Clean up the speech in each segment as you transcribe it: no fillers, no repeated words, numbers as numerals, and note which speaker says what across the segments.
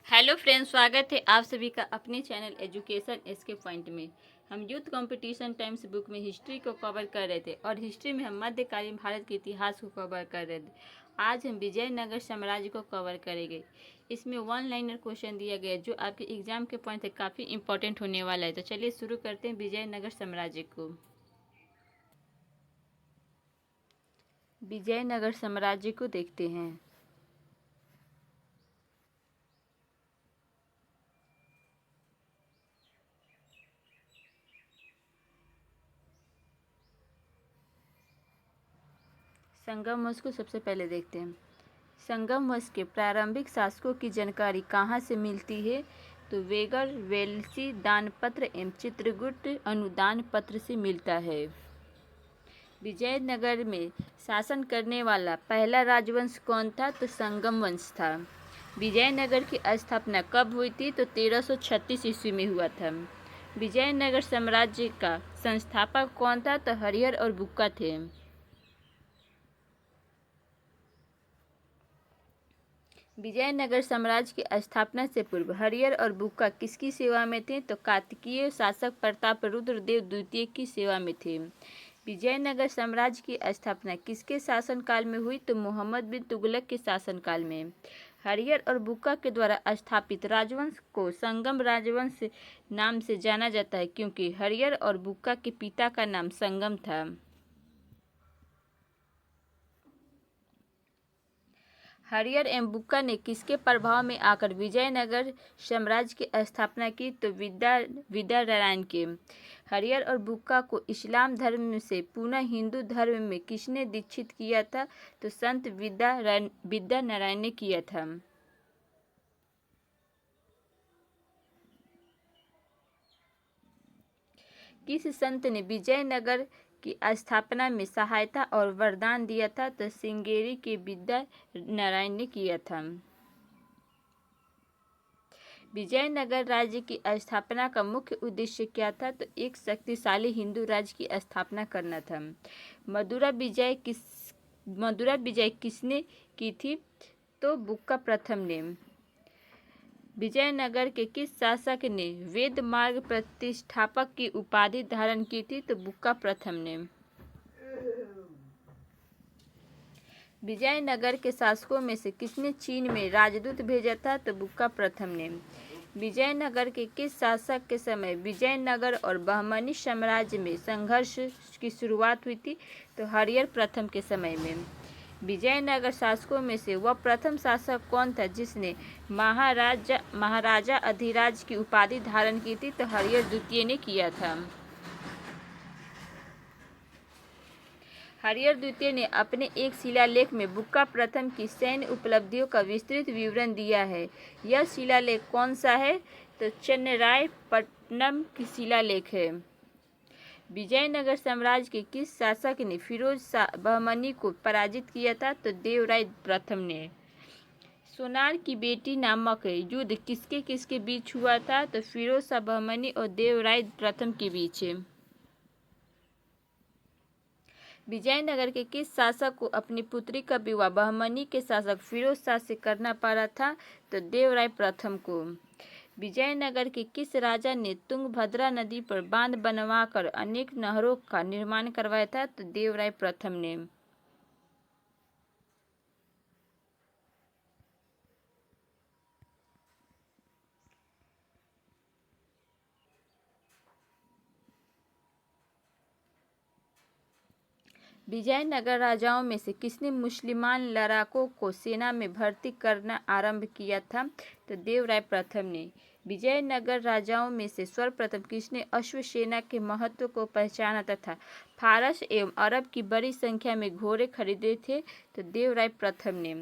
Speaker 1: Hello friends, स्वागत है आप सभी का अपने चैनल एजुकेशन एसके पॉइंट में। हम यूथ कंपटीशन टाइम्स बुक में हिस्ट्री को कवर कर रहे थे और हिस्ट्री में हम मध्यकालीन भारत के इतिहास को कवर कर रहे थे। आज हम विजयनगर साम्राज्य को कवर करेंगे। इसमें वन लाइनर क्वेश्चन दिया गया जो आपके एग्जाम के पॉइंट से काफ़ी इंपॉर्टेंट होने वाला है। तो चलिए शुरू करते हैं विजयनगर साम्राज्य को। विजयनगर साम्राज्य को देखते हैं। संगम वंश को सबसे पहले देखते हैं। संगम वंश के प्रारंभिक शासकों की जानकारी कहाँ से मिलती है? तो वेगर, वेल्सी दानपत्र एवं चित्रगुप्त अनुदान पत्र से मिलता है। विजयनगर में शासन करने वाला पहला राजवंश कौन था? तो संगम वंश था। विजयनगर की स्थापना कब हुई थी? तो 1336 ईस्वी में हुआ था। विजयनगर साम्राज्य का संस्थापक कौन था? तो हरिहर और बुक्का थे। विजयनगर साम्राज्य की स्थापना से पूर्व हरिहर और बुक्का किसकी सेवा में थे? तो कार्तिकीय शासक प्रताप रुद्र देव द्वितीय की सेवा में थे। विजयनगर साम्राज्य की स्थापना किसके शासनकाल में हुई? तो मोहम्मद बिन तुगलक के शासनकाल में। हरिहर और बुक्का के द्वारा स्थापित राजवंश को संगम राजवंश नाम से जाना जाता है क्योंकि हरिहर और बुक्का के पिता का नाम संगम था। हरिहर एवं बुक्का ने किसके प्रभाव में आकर विजयनगर साम्राज्य की स्थापना की? तो विद्यानारायण के। हरिहर और बुक्का को इस्लाम धर्म से पुनः हिंदू धर्म में किसने दीक्षित किया था? तो संत विद्यानारायण ने किया था। किस संत ने विजयनगर की स्थापना में सहायता और वरदान दिया था? तो श्रृंगेरी के विद्यानारायण ने किया था। विजयनगर राज्य की स्थापना का मुख्य उद्देश्य क्या था? तो एक शक्तिशाली हिंदू राज्य की स्थापना करना था। मदुरा विजय किसने की थी? तो बुक्का प्रथम ने। विजयनगर के किस शासक ने वेद मार्ग प्रतिष्ठापक की उपाधि धारण की थी? तो बुक्का प्रथम ने। विजयनगर के शासकों में से किसने चीन में राजदूत भेजा था? तो बुक्का प्रथम ने। विजयनगर के किस शासक के समय विजयनगर और बहमनी साम्राज्य में संघर्ष की शुरुआत हुई थी? तो हरिहर प्रथम के समय में। विजयनगर शासकों में से वह प्रथम शासक कौन था जिसने महाराजा अधिराज की उपाधि धारण की थी? तो हरिहर द्वितीय ने किया था। हरिहर द्वितीय ने अपने एक शिलालेख में बुक्का प्रथम की सैन्य उपलब्धियों का विस्तृत विवरण दिया है। यह शिलालेख कौन सा है? तो चन्नरायपट्टनम की शिलालेख है। विजयनगर साम्राज्य के किस शासक ने फिरोज शाह बहमनी को पराजित किया था? तो देवराय प्रथम ने। सोनार की बेटी नामक युद्ध किसके किसके बीच हुआ था? तो फिरोज शाह बहमनी और देवराय प्रथम के बीच। विजयनगर के किस शासक को अपनी पुत्री का विवाह बहमनी के शासक फिरोज शाह से करना पड़ा था? तो देवराय प्रथम को। विजयनगर के किस राजा ने तुंगभद्रा नदी पर बांध बनवाकर अनेक नहरों का निर्माण करवाया था? तो देवराय प्रथम ने। विजयनगर राजाओं में से किसने मुसलमान लड़ाकों को सेना में भर्ती करना आरंभ किया था? तो देवराय प्रथम ने। विजयनगर राजाओं में से सर्वप्रथम किसने अश्व सेना के महत्व को पहचाना तथा फारस एवं अरब की बड़ी संख्या में घोड़े खरीदे थे? तो देवराय प्रथम ने।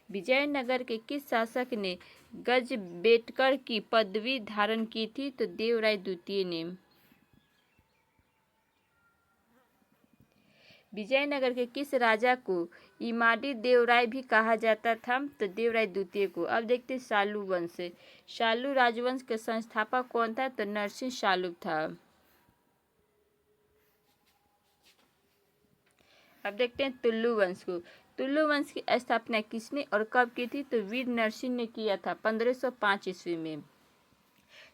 Speaker 1: विजयनगर के किस शासक ने गजबेटकर की पदवी धारण की थी? तो देवराय द्वितीय ने। विजयनगर के किस राजा को इमाडी देवराय भी कहा जाता था? तो देवराय द्वितीय को। अब देखते हैं शालू वंश। शालू राजवंश के संस्थापक कौन था? तो नरसिंह शालू था। अब देखते हैं तुल्लु वंश को। तुल्लु वंश की स्थापना किसने और कब की थी? तो वीर नरसिंह ने किया था 1505 ईस्वी में।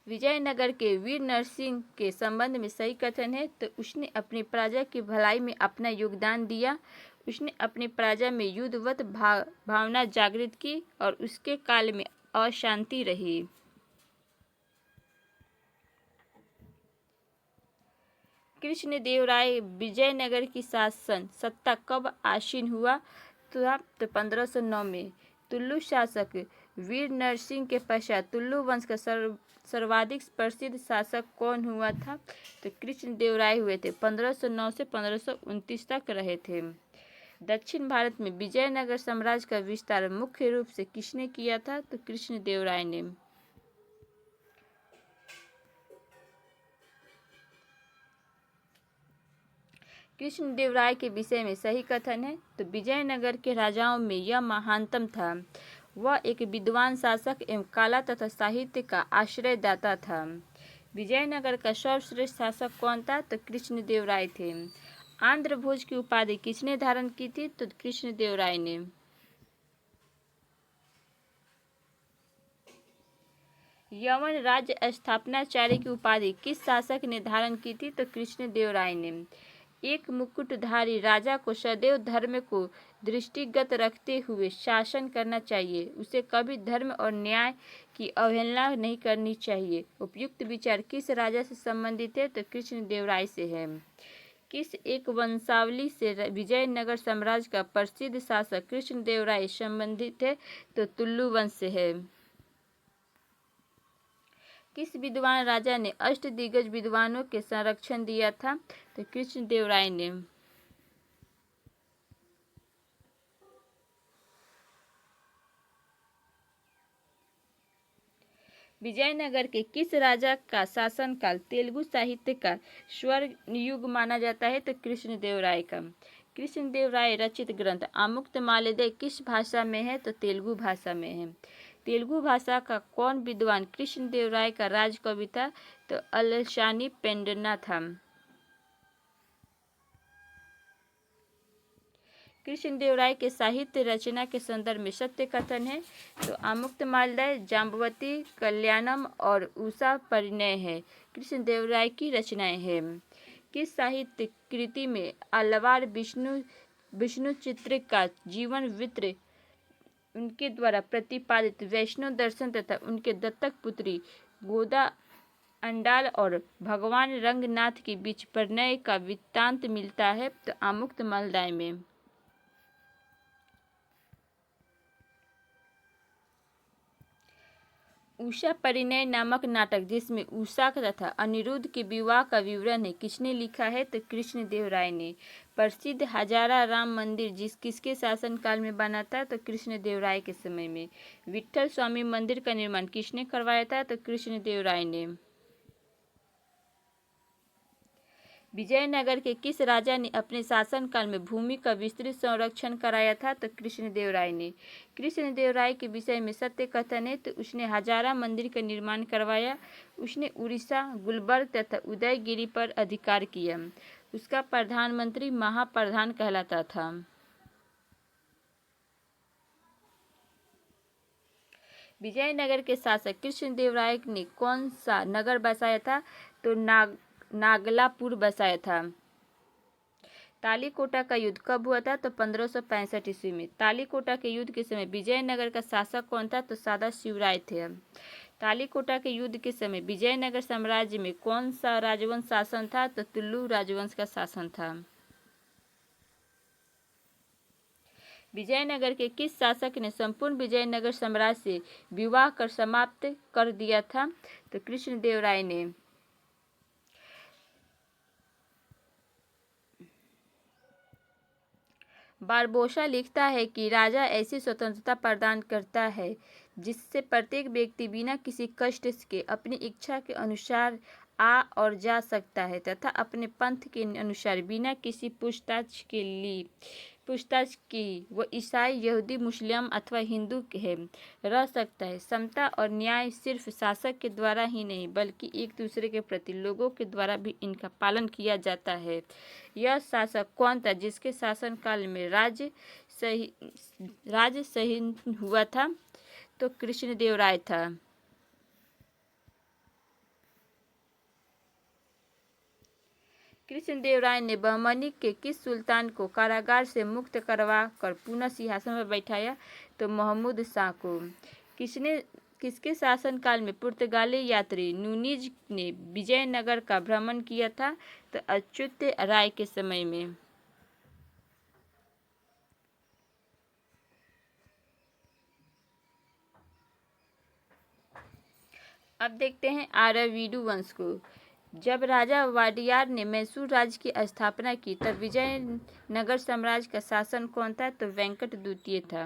Speaker 1: विजयनगर के वीर नरसिंह के संबंध में सही कथन है तो उसने अपनी प्रजा की भलाई में अपना योगदान दिया। उसने अपनी प्रजा में युद्धवत भावना जागृत की और उसके काल में अशांति रही। कृष्णदेवराय विजयनगर की शासन सत्ता कब आसीन हुआ? तो 1509 में। तुल्लु शासक वीर नरसिंह के पश्चात तुल्लु वंश का सर्वाधिक प्रसिद्ध शासक कौन हुआ था? तो कृष्णदेवराय हुए थे। 1509 से 1529 तक रहे थे। दक्षिण भारत में विजयनगर साम्राज्य का विस्तार मुख्य रूप से किसने किया था? तो कृष्णदेवराय ने। कृष्णदेवराय के विषय में सही कथन है तो विजयनगर के राजाओं में यह महानतम था। वह एक विद्वान शासक एवं कला तथा साहित्य का आश्रयदाता था। विजयनगर का सर्वश्रेष्ठ शासक कौन था? तो कृष्णदेवराय थे। आंध्र भोज की उपाधि किसने धारण की थी? तो कृष्णदेवराय ने। यवन राज्य स्थापनाचार्य की उपाधि किस शासक ने धारण की थी? तो कृष्णदेवराय ने। एक मुकुटधारी राजा को सदैव धर्म को दृष्टिगत रखते हुए शासन करना चाहिए। उसे कभी धर्म और न्याय की अवहेलना नहीं करनी चाहिए। उपयुक्त विचार किस राजा से संबंधित है? तो कृष्णदेवराय से है। किस एक वंशावली से विजयनगर साम्राज्य का प्रसिद्ध शासक कृष्णदेवराय संबंधित है? तो तुल्लु वंश से है। किस विद्वान राजा ने अष्टदिग्गज विद्वानों के संरक्षण दिया था? तो कृष्णदेवराय ने। विजयनगर के किस राजा का शासनकाल तेलुगु साहित्य का स्वर्ण युग माना जाता है? तो कृष्णदेवराय का। कृष्णदेवराय रचित ग्रंथ आमुक्तमाल्यदेय किस भाषा में है? तो तेलुगु भाषा में है। तेलुगु भाषा का कौन विद्वान कृष्णदेवराय का राजकवि था? तो अलसानी पेन्नडा था। कृष्णदेवराय के साहित्य रचना के संदर्भ में सत्य कथन है तो आमुक्तमाल्यदेय, जाम्बवती, कल्याणम और उषा परिणय है कृष्णदेवराय की रचनाएं हैं। किस साहित्य कृति में आलवार विष्णु चित्र का जीवन वृत्त, उनके द्वारा प्रतिपादित वैष्णव दर्शन तथा उनके दत्तक पुत्री गोदा अंडाल और भगवान रंगनाथ के बीच प्रणय का वृत्तांत मिलता है? तो आमुक्तमाल्यदेय में। उषा परिणय नामक नाटक जिसमें उषा तथा अनिरुद्ध के विवाह का विवरण है किसने लिखा है? तो कृष्णदेवराय ने। प्रसिद्ध हजारा राम मंदिर किसके शासनकाल में बना था? तो कृष्णदेवराय के समय में। विट्ठल स्वामी मंदिर का निर्माण किसने करवाया था? तो कृष्णदेवराय ने। विजयनगर के किस राजा ने अपने शासनकाल में भूमि का विस्तृत संरक्षण कराया था? तो कृष्णदेवराय ने। कृष्णदेवराय के विषय में सत्य कथन है तो उसने हजारा मंदिर का निर्माण करवाया। उसने उड़ीसा, गुलबर्ग तथा उदयगिरी पर अधिकार किया। उसका प्रधानमंत्री महाप्रधान कहलाता था। विजयनगर के शासक कृष्णदेवराय ने कौन सा नगर बसाया था? तो नागलापुर बसाया था। तालीकोटा का युद्ध कब हुआ था? तो 1565 ईस्वी में। तालीकोटा के युद्ध के समय विजयनगर का शासक कौन था? तो सदाशिवराय थे। तालीकोटा के युद्ध के समय विजयनगर साम्राज्य में कौन सा राजवंश शासन था? तो तुल्लु राजवंश का शासन था। विजयनगर के किस शासक ने संपूर्ण विजयनगर साम्राज्य से विवाह कर समाप्त कर दिया था? तो कृष्णदेवराय ने। बारबोसा लिखता है कि राजा ऐसी स्वतंत्रता प्रदान करता है जिससे प्रत्येक व्यक्ति बिना किसी कष्ट के अपनी इच्छा के अनुसार आ और जा सकता है तथा अपने पंथ के अनुसार बिना किसी पूछताछ की वो ईसाई, यहूदी, मुस्लिम अथवा हिंदू है रह सकता है। समता और न्याय सिर्फ शासक के द्वारा ही नहीं बल्कि एक दूसरे के प्रति लोगों के द्वारा भी इनका पालन किया जाता है। यह शासक कौन था जिसके शासनकाल में राज्य सही राज सही हुआ था? तो कृष्णदेवराय था। कृष्णदेवराय ने बहमनी के किस सुल्तान को कारागार से मुक्त करवा कर पुनः सिंहासन पर बैठाया? तो महमूद शाह को। किसने किसके शासनकाल में पुर्तगाली यात्री नूनीज ने विजयनगर का भ्रमण किया था? तो अच्युत राय के समय में। अब देखते हैं आरवीडू वंश को। जब राजा वाडियार ने मैसूर राज्य की स्थापना की तब विजयनगर साम्राज्य का शासन कौन था? तो वेंकट द्वितीय था।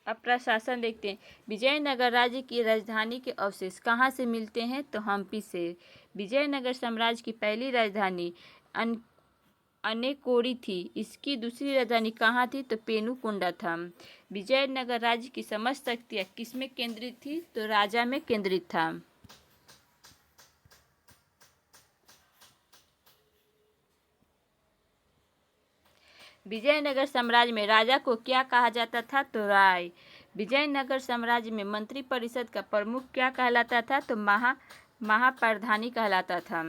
Speaker 1: अब प्रशासन देखते हैं। विजयनगर राज्य की राजधानी के अवशेष कहाँ से मिलते हैं? तो हम्पी से। विजयनगर साम्राज्य की पहली राजधानी अनेकोड़ी थी। इसकी दूसरी राजधानी कहाँ थी? तो पेनुकोंडा था। विजयनगर राज्य की समस्त शक्तियाँ किसमें केंद्रित थी? तो राजा में केंद्रित था। विजयनगर साम्राज्य में राजा को क्या कहा जाता था? तो राय। विजयनगर साम्राज्य में मंत्री परिषद का प्रमुख क्या कहलाता था? तो महाप्रधानी कहलाता था।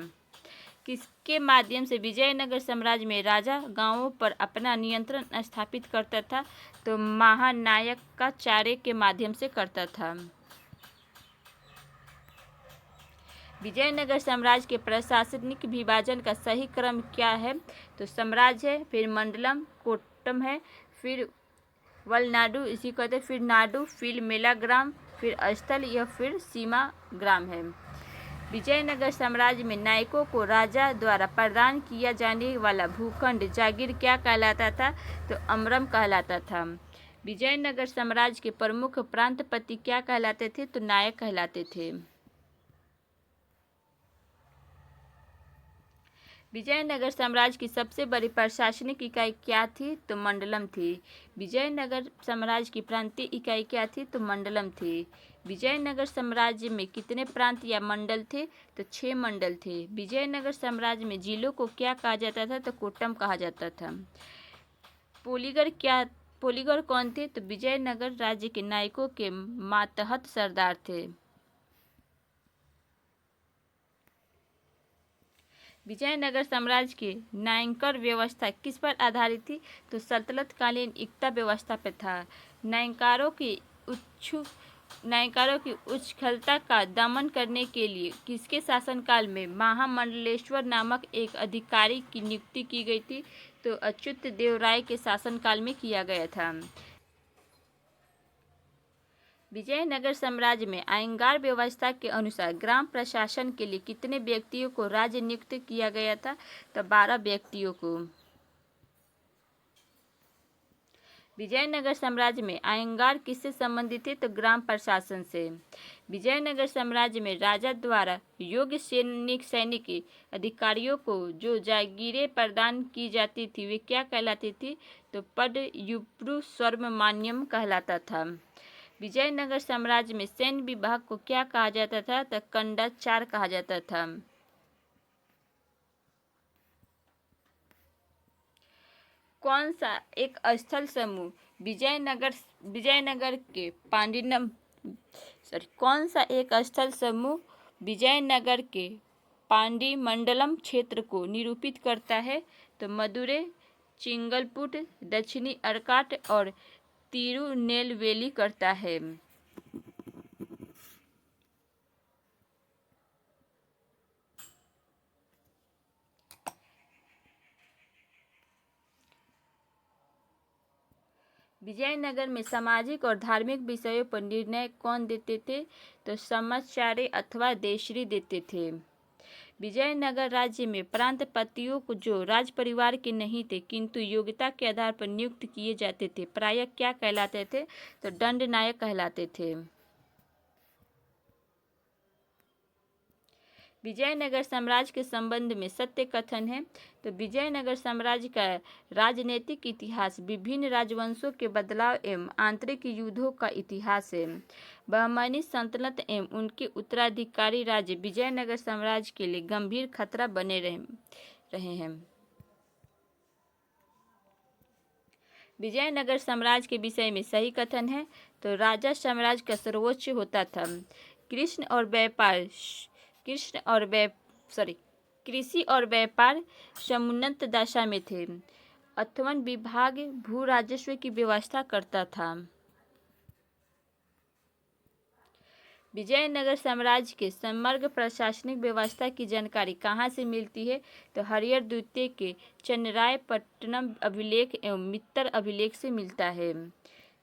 Speaker 1: किसके माध्यम से विजयनगर साम्राज्य में राजा गांवों पर अपना नियंत्रण स्थापित करता था? तो महानायकाचार्य के माध्यम से करता था। विजयनगर साम्राज्य के प्रशासनिक विभाजन का सही क्रम क्या है? तो साम्राज्य है, फिर मंडलम, कोट्टम है, फिर वलनाडु, इसी कहते हैं, फिर नाडु, फिर मेलाग्राम, फिर स्थल या फिर सीमा ग्राम है। विजयनगर साम्राज्य में नायकों को राजा द्वारा प्रदान किया जाने वाला भूखंड जागीर क्या कहलाता था? तो अमरम कहलाता था। विजयनगर साम्राज्य के प्रमुख प्रांतपति क्या कहलाते थे? तो नायक कहलाते थे। विजयनगर साम्राज्य की सबसे बड़ी प्रशासनिक इकाई क्या थी? तो मंडलम थी। विजयनगर साम्राज्य की प्रांतीय इकाई क्या थी? तो मंडलम थी। विजयनगर साम्राज्य में कितने प्रांत या मंडल थे? तो 6 मंडल थे। विजयनगर साम्राज्य में जिलों को क्या कहा जाता था? तो कोट्टम कहा जाता था। पोलीगर कौन थे? तो विजयनगर राज्य के नायकों के मातहत सरदार थे। विजयनगर साम्राज्य की नायकर व्यवस्था किस पर आधारित थी? तो सल्तनतकालीन एकता व्यवस्था पर था। नायकारों की उच्छृंखलता का दमन करने के लिए किसके शासनकाल में महामंडलेश्वर नामक एक अधिकारी की नियुक्ति की गई थी? तो अच्युत देव राय के शासनकाल में किया गया था। विजयनगर साम्राज्य में आयंगार व्यवस्था के अनुसार ग्राम प्रशासन के लिए कितने व्यक्तियों को राज्य नियुक्त किया गया था? तो 12 व्यक्तियों को। विजयनगर साम्राज्य में आयंगार किससे संबंधित थे? तो ग्राम प्रशासन से। विजयनगर साम्राज्य में राजा द्वारा योग्य सैनिक अधिकारियों को जो जागीरें प्रदान की जाती थी वे क्या कहलाती थी? तो पदयुप्रु सर्वमान्यम कहलाता था। विजयनगर साम्राज्य में सैन्य विभाग को क्या कहा जाता था? तो कंडाचार कहा जाता था। कौन सा एक स्थल समूह विजयनगर के कौन सा एक स्थल समूह विजयनगर के पांडिमंडलम क्षेत्र को निरूपित करता है? तो मदुरै, चिंगलपुट, दक्षिणी अर्काट और तिरुनेलवेली करता है। विजयनगर में सामाजिक और धार्मिक विषयों पर निर्णय कौन देते थे? तो समाचार्य अथवा देशरी देते थे। विजयनगर राज्य में प्रांतपतियों को जो राज परिवार के नहीं थे किंतु योग्यता के आधार पर नियुक्त किए जाते थे प्रायः क्या कहलाते थे? तो दंडनायक कहलाते थे। विजयनगर साम्राज्य के संबंध में सत्य कथन है। तो विजयनगर साम्राज्य का राजनीतिक इतिहास विभिन्न राजवंशों के बदलाव एवं आंतरिक युद्धों का इतिहास है। बहमनी सल्तनत एवं उनके उत्तराधिकारी राज्य विजयनगर साम्राज्य के लिए गंभीर खतरा बने रहे हैं। विजयनगर साम्राज्य के विषय में सही कथन है तो राजा साम्राज्य का सर्वोच्च होता था। कृष्ण और व्यापार कृष्ण और व्या सॉरी कृषि और व्यापार समुन्नत दशा में थे। अथवन विभाग भू राजस्व की व्यवस्था करता था। विजयनगर साम्राज्य के समग्र प्रशासनिक व्यवस्था की जानकारी कहाँ से मिलती है तो हरिहर द्वितीय के चन्नरायपट्टनम अभिलेख एवं मित्तर अभिलेख से मिलता है।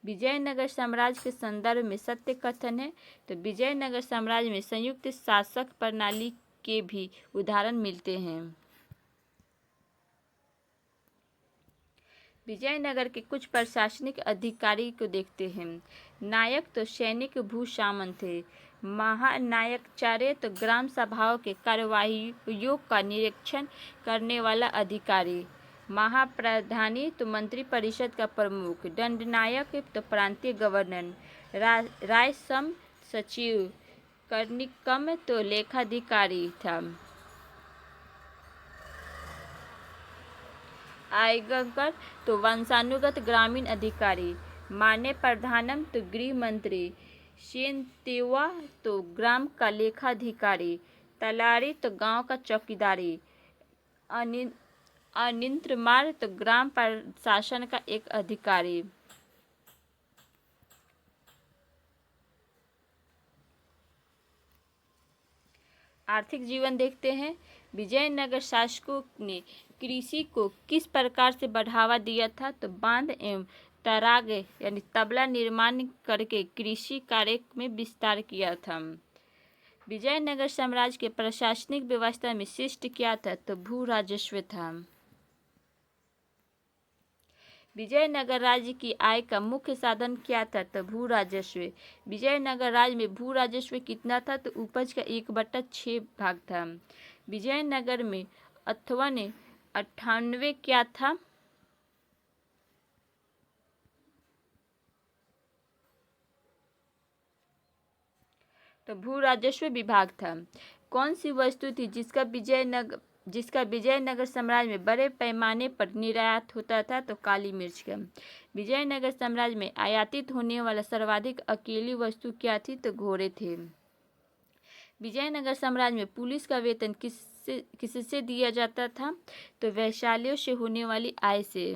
Speaker 1: विजयनगर साम्राज्य के संदर्भ में सत्य कथन है तो विजयनगर साम्राज्य में संयुक्त शासक प्रणाली के भी उदाहरण मिलते हैं। विजयनगर के कुछ प्रशासनिक अधिकारी को देखते हैं। नायक तो सैनिक भू सामंत थे। महानायकाचार्य तो ग्राम सभाओं के कार्यवाहियों का निरीक्षण करने वाला अधिकारी। महाप्रधानी तो मंत्री परिषद का प्रमुख। दंडनायक तो प्रांतीय गवर्नर। रायसम सचिव। कर्णिकम तो लेखाधिकारी था। आयकर तो वंशानुगत ग्रामीण अधिकारी। मान्य प्रधानम तो गृह मंत्री। सेनतेवा तो ग्राम का लेखाधिकारी। तलारी तो गांव का चौकीदारी। अनिंत्रमार तो ग्राम प्रशासन का एक अधिकारी। आर्थिक जीवन देखते हैं। विजयनगर शासकों ने कृषि को किस प्रकार से बढ़ावा दिया था तो बांध एवं तराग यानी तबला निर्माण करके कृषि कार्य में विस्तार किया था। विजयनगर साम्राज्य के प्रशासनिक व्यवस्था में शिष्ट क्या था तो भू राजस्व था। विजयनगर राज्य की आय का मुख्य साधन क्या था तो भू राजस्व। विजयनगर राज्य में भू राजस्व कितना था तो उपज का 1/6 भाग था। विजयनगर में अथवा ने 98 क्या था तो भू राजस्व विभाग था। कौन सी वस्तु थी जिसका विजयनगर साम्राज्य में बड़े पैमाने पर निर्यात होता था तो काली मिर्च का। विजयनगर साम्राज्य में आयातित होने वाला सर्वाधिक अकेली वस्तु क्या थी तो घोड़े थे। विजयनगर साम्राज्य में पुलिस का वेतन किससे दिया जाता था तो वैशालियों से होने वाली आय से।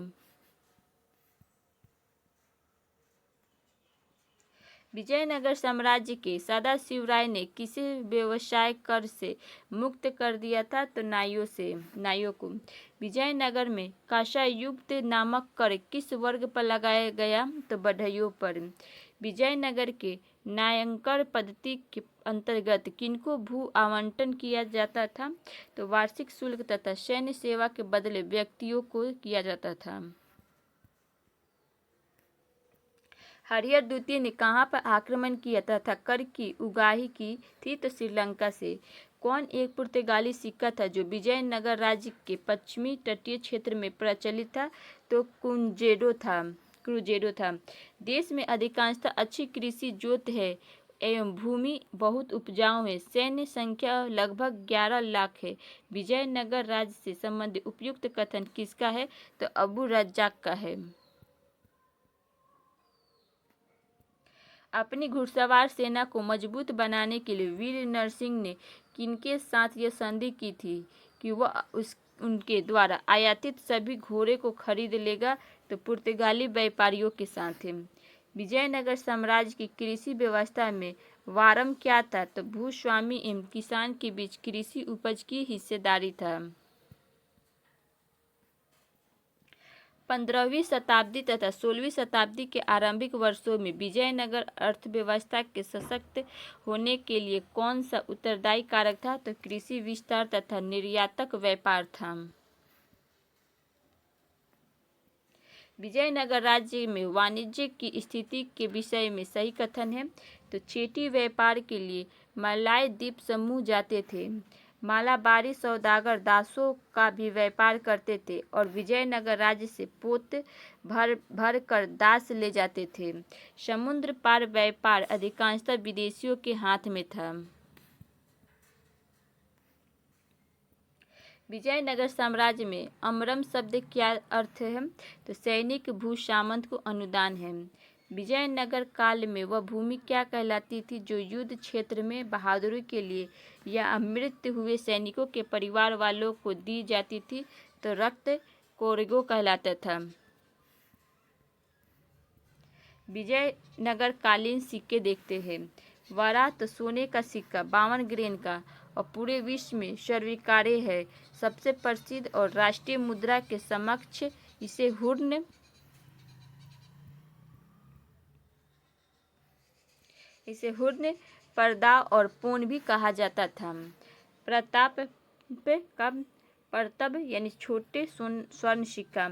Speaker 1: विजयनगर साम्राज्य के सदाशिवराय ने किसे व्यवसाय कर से मुक्त कर दिया था तो नाइयों को। विजयनगर में कांसायुक्त नामक कर किस वर्ग पर लगाया गया तो बढ़इयों पर। विजयनगर के न्यायांकर पद्धति के अंतर्गत किनको भू आवंटन किया जाता था तो वार्षिक शुल्क तथा सैन्य सेवा के बदले व्यक्तियों को किया जाता था। हरिहर द्वितीय ने कहाँ पर आक्रमण किया तथा कर की उगाही की थी तो श्रीलंका से। कौन एक पुर्तगाली सिक्का था जो विजयनगर राज्य के पश्चिमी तटीय क्षेत्र में प्रचलित था तो क्रूजेडो था। देश में अधिकांशतः अच्छी कृषि जोत है एवं भूमि बहुत उपजाऊ है। सैन्य संख्या लगभग 11 लाख है। विजयनगर राज्य से संबंधित उपयुक्त कथन किसका है तो अबू रज्जाक का है। अपनी घुड़सवार सेना को मजबूत बनाने के लिए वीर नरसिंह ने किनके साथ यह संधि की थी कि वह उनके द्वारा आयातित सभी घोड़े को खरीद लेगा तो पुर्तगाली व्यापारियों के साथ है। विजयनगर साम्राज्य की कृषि व्यवस्था में वारम क्या था तो भूस्वामी एवं किसान के बीच कृषि उपज की हिस्सेदारी था। 15वीं शताब्दी तथा 16वीं शताब्दी के आरंभिक वर्षों में विजयनगर अर्थव्यवस्था के सशक्त होने के लिए कौन सा उत्तरदायी कारक था तो कृषि विस्तार तथा निर्यातक व्यापार था। विजयनगर राज्य में वाणिज्य की स्थिति के विषय में सही कथन है तो चेटी व्यापार के लिए मलय द्वीप समूह जाते थे। मालाबारी सौदागर दासों का भी व्यापार करते थे और विजयनगर राज्य से पोत भर कर दास ले जाते थे। समुद्र पार व्यापार अधिकांशतः विदेशियों के हाथ में था। विजयनगर साम्राज्य में अमरम शब्द क्या अर्थ है? तो सैनिक भू सामंत को अनुदान है। विजयनगर काल में वह भूमि क्या कहलाती थी जो युद्ध क्षेत्र में बहादुरी के लिए या मृत्यु हुए सैनिकों के परिवार वालों को दी जाती थी? तो रक्त कोरगो कहलाता था। विजयनगर कालीन सिक्के देखते हैं। वारात सोने का सिक्का 52 ग्रेन का और पूरे विश्व में स्वीकार्य है। सबसे प्रसिद्ध और राष्ट्रीय मुद्रा के समक्ष इसे हुर्न पर्दा और पून भी कहा जाता था। प्रताप का परतब यानी छोटे स्वर्ण सिक्का,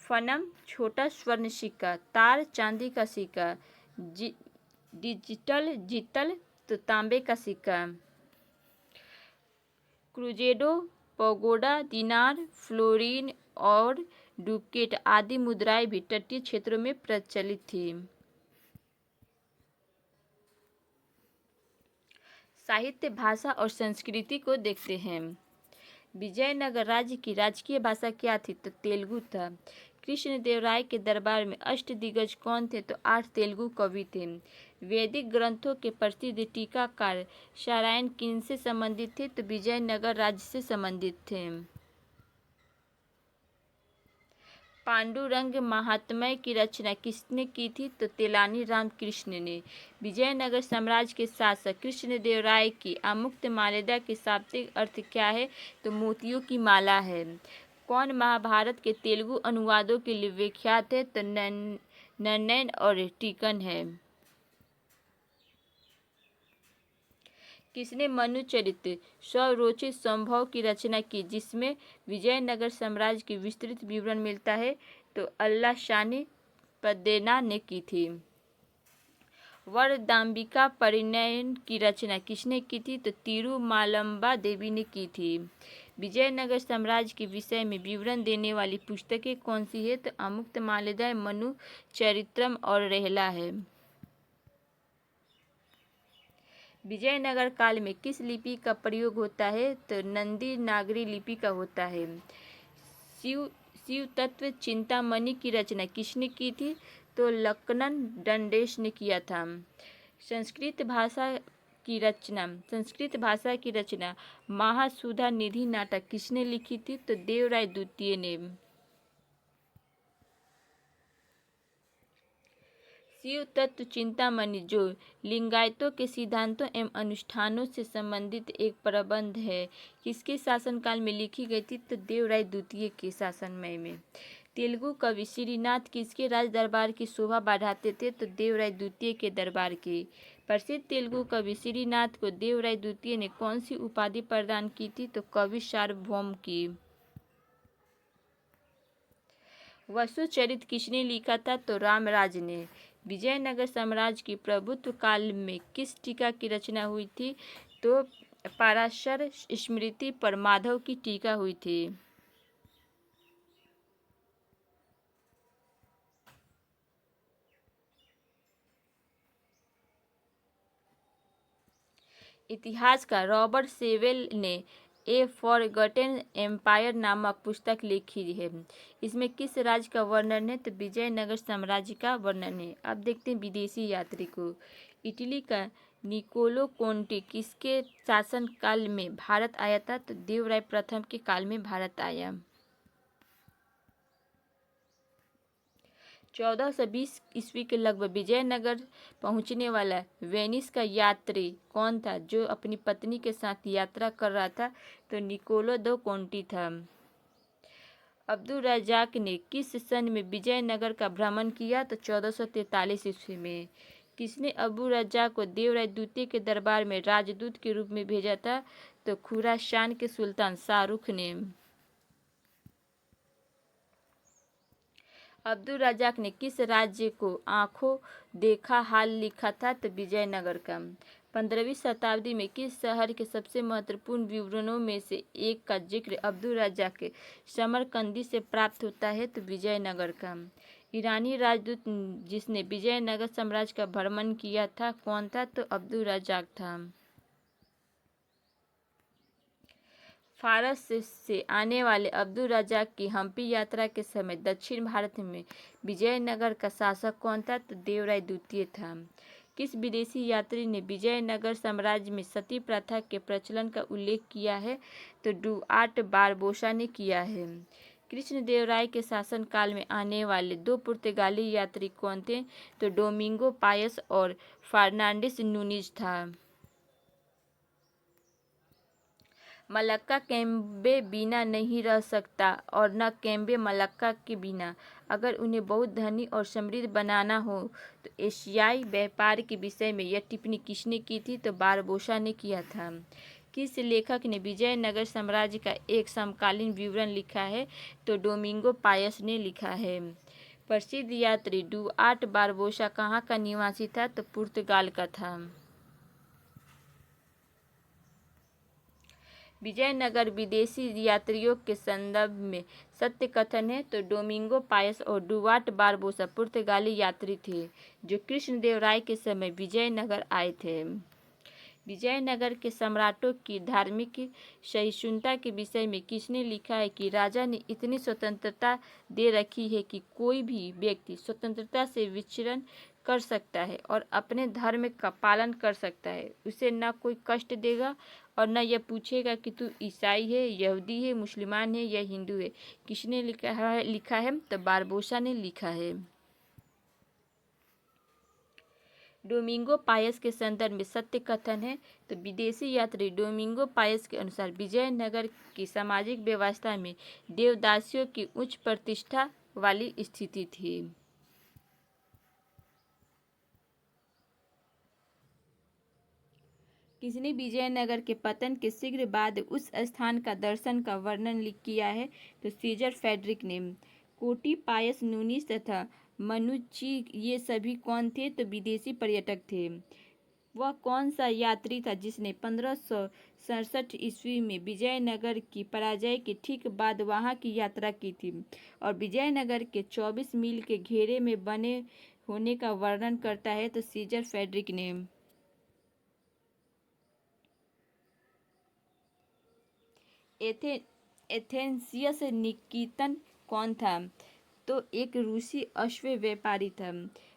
Speaker 1: फनम छोटा स्वर्ण सिक्का, तार चांदी का सिक्का, डिजिटल जीतल तो तांबे का सिक्का, क्रूजेडो, पगोडा, दिनार, फ्लोरिन और डुकेट आदि मुद्राएं भी तटीय क्षेत्रों में प्रचलित थी। साहित्य, भाषा और संस्कृति को देखते हैं। विजयनगर राज्य की राजकीय भाषा क्या थी? तो तेलुगु था। कृष्णदेवराय के दरबार में अष्टदिग्गज कौन थे? तो 8 तेलुगु कवि थे। वैदिक ग्रंथों के प्रसिद्ध टीकाकार सारायण किनसे संबंधित थे? तो विजयनगर राज्य से संबंधित थे। पांडुरंग महात्म्य की रचना किसने की थी? तो तेलानी रामकृष्ण ने। विजयनगर साम्राज्य के शासक कृष्णदेवराय की अमुक्त माल्यदा के शाब्दिक अर्थ क्या है? तो मोतियों की माला है। कौन महाभारत के तेलुगु अनुवादों के लिए विख्यात है? तो नन्नन और टीकन है। किसने मनुचरित्र स्वरोचित संभव की रचना की जिसमें विजयनगर साम्राज्य की विस्तृत विवरण मिलता है? तो अल्लाशानी पद्देना ने की थी। वरदाम्बिका परिणयन की रचना किसने की थी? तो तिरुमालंबा देवी ने की थी। विजयनगर साम्राज्य के विषय में विवरण देने वाली पुस्तकें कौन सी है? तो अमुक्त माल्यदा, मनु चरित्रम और रेहला है। विजयनगर काल में किस लिपि का प्रयोग होता है? तो नंदी नागरी लिपि का होता है। शिव तत्व चिंतामणि की रचना किसने की थी? तो लक्कन दंडेश ने किया था। संस्कृत भाषा की रचना महासुधा निधि नाटक किसने लिखी थी? तो देवराय द्वितीय ने। शिव तत्व चिंतामणि जो लिंगायतों के सिद्धांतों एवं अनुष्ठानों से संबंधित एक प्रबंध है, किसके शासनकाल में लिखी गई थी? तो देवराय द्वितीय के शासनमय में। तेलुगु कवि श्रीनाथ किसके राज दरबार की शोभा बढ़ाते थे? तो देवराय द्वितीय के दरबार की। प्रसिद्ध तेलुगु कवि श्रीनाथ को देवराय द्वितीय ने कौन सी उपाधि प्रदान की थी? तो कवि सार्वभौम की। वसुचरित किसने लिखा था? तो रामराज ने। विजयनगर साम्राज्य की प्रभुत्व काल में किस टीका की रचना हुई थी? तो पराशर स्मृति पर माधव की टीका हुई थी। इतिहासकार रॉबर्ट सेवेल ने ए फॉरगॉटेन एम्पायर नामक पुस्तक लिखी है। इसमें किस राज्य का वर्णन है? तो विजयनगर साम्राज्य का वर्णन है। अब देखते हैं विदेशी यात्री को। इटली का निकोलो कोंटी किसके शासन काल में भारत आया था? तो देवराय प्रथम के काल में भारत आया। 1420 ईस्वी के लगभग विजयनगर पहुंचने वाला वेनिस का यात्री कौन था जो अपनी पत्नी के साथ यात्रा कर रहा था? तो निकोलो दो कोंटी था। अब्दुल रजाक ने किस सन में विजयनगर का भ्रमण किया? तो 1443 ईस्वी में। किसने अबू रज्जाक को देवराय द्वितीय के दरबार में राजदूत के रूप में भेजा था? तो खुरासान के सुल्तान शाहरुख ने। अब्दुल रजाक ने किस राज्य को आंखों देखा हाल लिखा था? तो विजयनगर का। 15वीं शताब्दी में किस शहर के सबसे महत्वपूर्ण विवरणों में से एक का जिक्र अब्दुल रजाक के समरकंदी से प्राप्त होता है? तो विजयनगर का। ईरानी राजदूत जिसने विजयनगर साम्राज्य का भ्रमण किया था कौन था? तो अब्दुल रजाक था। फारस से आने वाले अब्दुल रज़ाक की हम्पी यात्रा के समय दक्षिण भारत में विजयनगर का शासक कौन था? तो देवराय द्वितीय था। किस विदेशी यात्री ने विजयनगर साम्राज्य में सती प्रथा के प्रचलन का उल्लेख किया है? तो डुआर्ट बारबोसा ने किया है। कृष्णदेवराय के शासनकाल में आने वाले दो पुर्तगाली यात्री कौन थे? तो डोमिंगो पायस और फर्नांडिस नूनीज था। मलक्का कैम्बे बिना नहीं रह सकता और न कैम्बे मलक्का के बिना। अगर उन्हें बहुत धनी और समृद्ध बनाना हो तो एशियाई व्यापार के विषय में यह टिप्पणी किसने की थी? तो बारबोसा ने किया था। किस लेखक ने विजयनगर साम्राज्य का एक समकालीन विवरण लिखा है? तो डोमिंगो पायस ने लिखा है। प्रसिद्ध यात्री डुआर्ट बारबोसा कहाँ का निवासी था? तो पुर्तगाल का था। विजयनगर विदेशी यात्रियों के संदर्भ में सत्य कथन है। तो डोमिंगो पायस और डुआर्ट बारबोसा पुर्तगाली यात्री थे जो कृष्णदेवराय के समय विजयनगर आए थे। विजयनगर के सम्राटों की धार्मिक सहिष्णुता के विषय में किसने लिखा है कि राजा ने इतनी स्वतंत्रता दे रखी है कि कोई भी व्यक्ति स्वतंत्रता से विचरण कर सकता है और अपने धर्म का पालन कर सकता है। उसे न कोई कष्ट देगा और न यह पूछेगा कि तू ईसाई है, यहूदी है, मुसलमान है या हिंदू है। किसने लिखा है? तो बारबोसा ने लिखा है। डोमिंगो पायस के संदर्भ में सत्य कथन है। तो विदेशी यात्री डोमिंगो पायस के अनुसार विजयनगर की सामाजिक व्यवस्था में देवदासियों की उच्च प्रतिष्ठा वाली स्थिति थी। किसने विजयनगर के पतन के शीघ्र बाद उस स्थान का दर्शन का वर्णन किया है? तो सीजर फ्रेडरिक ने। कोटी पायस नूनीस तथा मनुची ये सभी कौन थे? तो विदेशी पर्यटक थे। वह कौन सा यात्री था जिसने 1567 ईस्वी में विजयनगर की पराजय के ठीक बाद वहां की यात्रा की थी और विजयनगर के 24 मील के घेरे में बने होने का वर्णन करता है? तो सीजर फ्रेडरिक ने। एथेंसियस निकितन कौन था? तो एक रूसी अश्व व्यापारी था।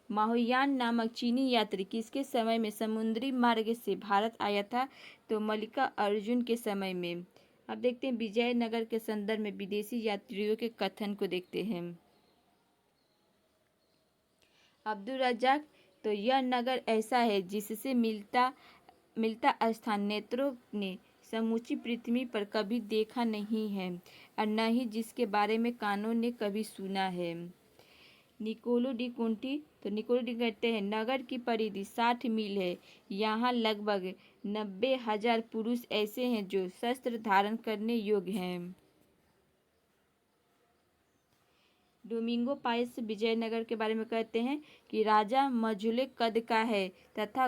Speaker 1: माहुयान नामक चीनी यात्री किसके समय में समुद्री मार्ग से भारत आया था? तो मल्लिका अर्जुन के समय में। अब देखते हैं विजयनगर के संदर्भ में विदेशी यात्रियों के कथन को देखते हैं। अब्दुल रज़ाक, तो यह नगर ऐसा है जिससे मिलता स्थान नेत्रों ने समूची पृथ्वी पर कभी देखा नहीं है और न ही जिसके बारे में कानों ने कभी सुना है। निकोलो डी कोंटी, तो निकोलो डी कहते हैं नगर की परिधि 60 मील है। यहाँ लगभग 90,000 पुरुष ऐसे हैं जो शस्त्र धारण करने योग्य हैं। डोमिंगो पायस विजयनगर के बारे में कहते हैं कि राजा मझोले कद का है तथा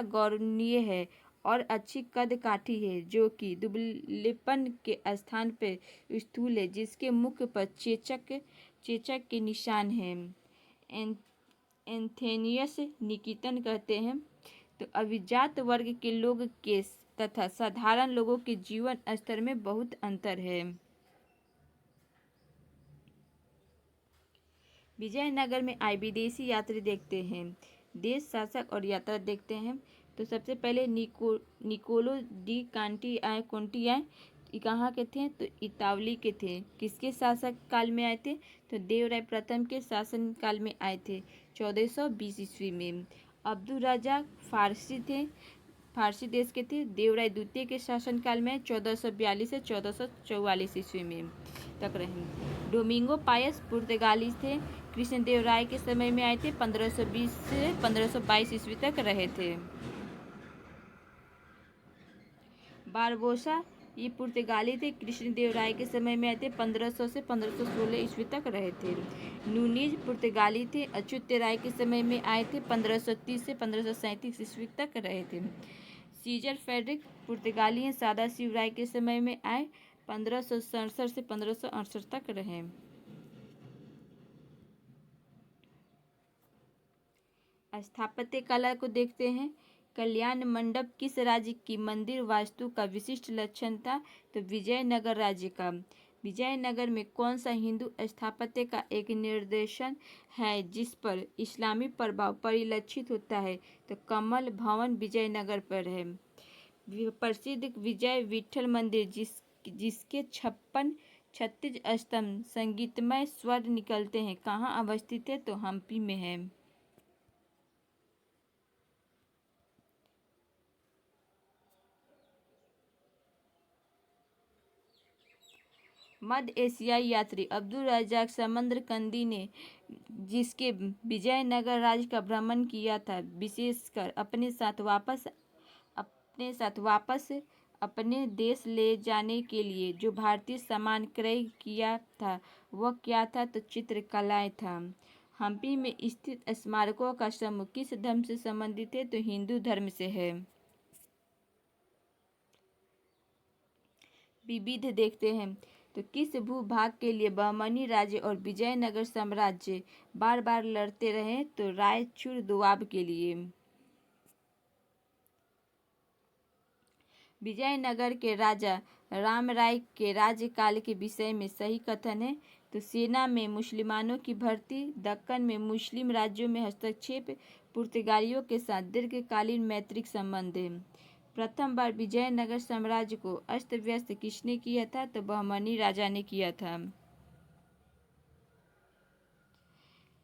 Speaker 1: गौरवनीय है और अच्छी कद काठी है जो कि दुबलेपन के स्थान पर स्थूल है जिसके मुख पर चेचक के निशान हैं। एंथेनियस निकितन कहते हैं तो अभिजात वर्ग के लोग के तथा साधारण लोगों के जीवन स्तर में बहुत अंतर है। विजयनगर में आए विदेशी यात्री देखते हैं। देश शासक और यात्रा देखते हैं। तो सबसे पहले निकोलो डी कोंटी आए। कहाँ के थे? तो इतावली के थे। किसके शासक काल में आए थे? तो देवराय प्रथम के शासन काल में आए थे 1420 ईस्वी में। अब्दुल रज़ाक फारसी देश के थे। देवराय द्वितीय के शासनकाल में 1442 से 1444 ईस्वी में तक रहे। डोमिंगो पायस पुर्तगाली थे। कृष्णदेवराय के समय में आए थे। 1520 से 1522 ईस्वी तक रहे थे। बारबोसा ये पुर्तगाली थे। कृष्णदेवराय के समय में आए थे। 1500 से 1516 ईस्वी तक रहे थे। नूनीज पुर्तगाली थे। अच्युत राय के समय में आए थे। 1530 से 1537 ईस्वी तक रहे थे। सीजर फ्रेडरिक पुर्तगाली हैं। सादा शिव राय के समय में आए। 1567 से 1568 तक रहे। स्थापत्य कला को देखते हैं कल्याण मंडप किस राज्य की मंदिर वास्तु का विशिष्ट लक्षण था? तो विजयनगर राज्य का। विजयनगर में कौन सा हिंदू स्थापत्य का एक निर्देशन है जिस पर इस्लामी प्रभाव परिलक्षित होता है? तो कमल भवन विजयनगर पर है। प्रसिद्ध विजय विठल मंदिर जिसके 36 स्तंभ संगीतमय स्वर निकलते हैं, कहाँ अवस्थित है? तो हम्पी में है। मध्य एशियाई यात्री अब्दुल रज़ाक समरकंदी ने जिसके विजयनगर राज्य का भ्रमण किया था, विशेषकर अपने साथ वापस अपने देश ले जाने के लिए जो भारतीय सामान क्रय किया था वह क्या था? तो चित्रकलाएं था। हम्पी में स्थित स्मारकों का समूह किस धर्म से संबंधित है? तो हिंदू धर्म से है। विविध देखते हैं तो किस भूभाग के लिए बहमनी राज्य और विजयनगर साम्राज्य बार बार लड़ते रहे? तो रायचूर दोआब के लिए। विजयनगर के राजा रामराय के राज्यकाल के विषय में सही कथन है? तो सेना में मुसलमानों की भर्ती, दक्कन में मुस्लिम राज्यों में हस्तक्षेप, पुर्तगालियों के साथ दीर्घकालीन मैत्रिक संबंध है। प्रथम बार विजयनगर साम्राज्य को अस्त व्यस्त किसने किया था? तो बहमनी राजा ने किया था।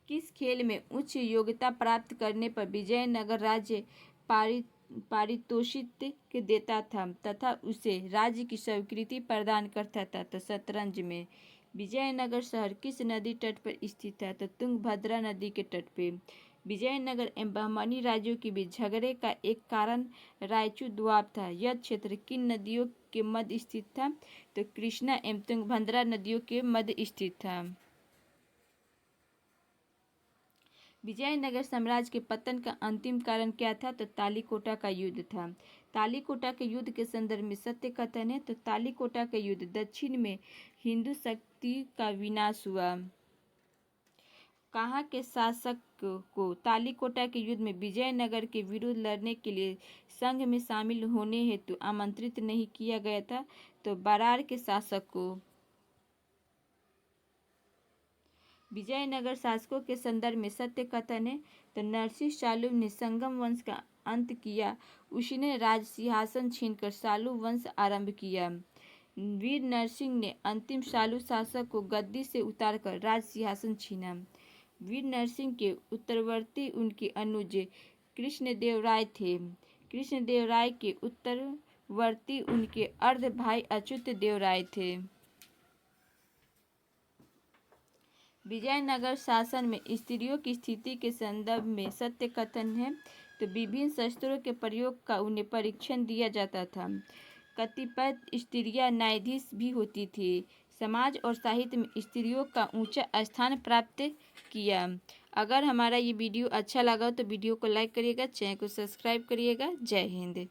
Speaker 1: किस खेल में उच्च योग्यता प्राप्त करने पर विजयनगर राज्य पारितोषिक देता था तथा उसे राज्य की स्वीकृति प्रदान करता था? तो शतरंज में। विजयनगर शहर किस नदी तट पर स्थित है? तो तुंगभद्रा नदी के तट पे। विजयनगर एवं बहमनी राज्यों के बीच झगड़े का एक कारण रायचूर दोआब था। यह क्षेत्र किन नदियों के मध्य स्थित था? तो कृष्णा एवं तुंगभद्रा नदियों के मध्य स्थित था। विजयनगर साम्राज्य के पतन का अंतिम कारण क्या था? तो तालीकोटा का युद्ध था। तालीकोटा के युद्ध के संदर्भ में सत्य कथन है? तो तालीकोटा का युद्ध दक्षिण में हिंदू शक्ति का विनाश हुआ। कहाँ के शासक को तालीकोटा के युद्ध में विजयनगर के विरुद्ध लड़ने के लिए संघ में शामिल होने हेतु आमंत्रित नहीं किया गया था? तो बरार के शासक को। विजयनगर शासकों के संदर्भ में सत्य कथन है? तो नरसिंह सालुब ने संगम वंश का अंत किया, उसने राज सिंहासन छीनकर सालुब वंश आरंभ किया। वीर नरसिंह ने अंतिम सालुब शासक को गद्दी से उतारकर राज सिंहासन छीना। वीर नरसिंह के उत्तरवर्ती उनके अनुज कृष्णदेवराय थे। कृष्णदेवराय के उत्तरवर्ती उनके अर्ध भाई अच्युत देवराय थे। विजयनगर शासन में स्त्रियों की स्थिति के संदर्भ में सत्य कथन है? तो विभिन्न शस्त्रों के प्रयोग का उन्हें परीक्षण दिया जाता था। कतिपय स्त्रियां न्यायाधीश भी होती थी। समाज और साहित्य में स्त्रियों का ऊंचा स्थान प्राप्त किया। अगर हमारा ये वीडियो अच्छा लगा तो वीडियो को लाइक करिएगा, चैनल को सब्सक्राइब करिएगा। जय हिंद।